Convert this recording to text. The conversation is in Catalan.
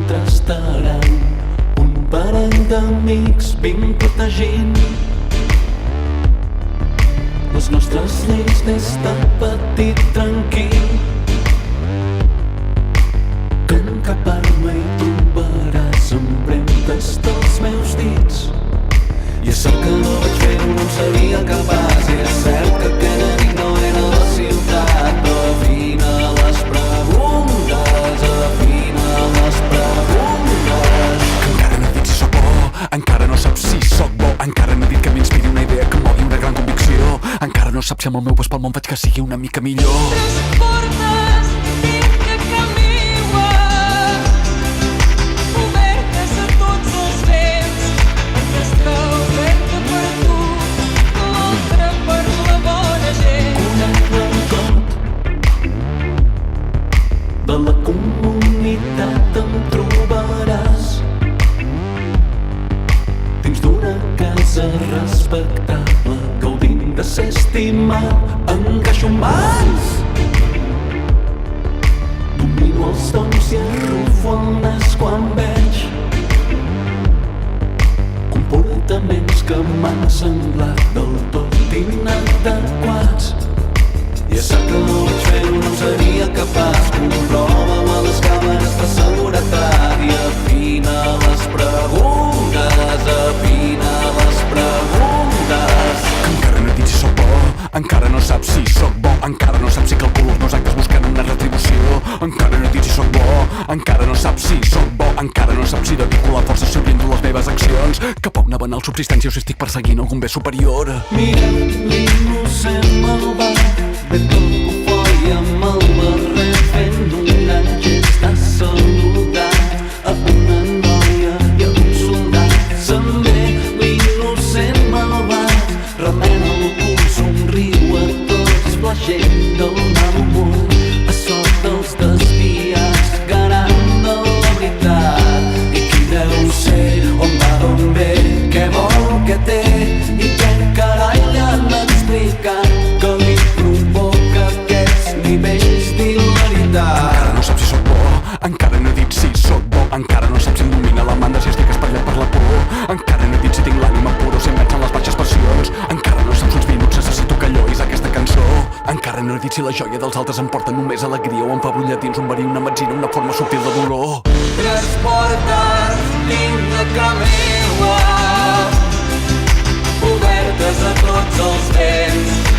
contrastaran. Un parell d'amics vinc protegint les nostres lleis des de petit tranquil, que en cap arma hi trobaràs empremtes dels meus dits. I és cert que no vaig fer-ho, no en seria capaç. I és cert que aquella nit no era la ciutat. Afina les preguntes, afina les preguntes. Que encara no he dit si sóc bo, encara no saps si sóc bo. Encara no he dit que m'inspiri una idea, que mogui una gran convicció. Encara no saps si amb el meu pas pel món faig que sigui una mica millor. Tres portes tinc de camí, obertes a tots els vents. Aquesta oberta per tu, l'altra per la bona gent. Conec l'encot de la comunitat, em trobaràs dins d'una casa respectable, gaudint de ser estimat. Encaixo mans, domino els tons i arrufo el nas quan veig comportaments que m'han semblat del tot inadequats. I és cert que no vaig fer-ho, no en seria capaç. Comprova-ho a les càmeres de seguretat i afina les preguntes, afina les preguntes. Que encara no he dit si sóc bo, encara no saps si sóc bo. Encara no saps si calculo els meus actes buscant una retribució. Encara no he dit si sóc bo, encara no saps si sóc bo. Encara no saps si dedico la força si oriento les meves accions cap a una banal subsistència o si estic perseguint algun bé superior. Mira l'innocent malvat, ben tot coi amb el barret, fent un gran gest de saludar a una noia i a un soldat. Se'n ve l'innocent malvat, remena el cul, somriu a tots, flagell del mal humor, a sort dels desviats, garant de la veritat. I qui deu ser, on va, d'on ve, què vol, què té, i què carai li han explicat que li provoca aquests nivells d'hilaritat. Encara no saps si sóc bo, encara no he dit si sóc bo. Encara no saps si em domina la mandra, si estic espatllat per la por. Encara no he dit si tinc l'ànima pura o si em veig en les baixes passions. Encara no saps uns minuts, necessito que allòis aquesta cançó. Encara no he dit si la joia dels altres em porta només alegria o em fa brollar dins un verí, una metzina, una forma subtil de dolor. Tres portes tinc de camí, obertes a tots els vents.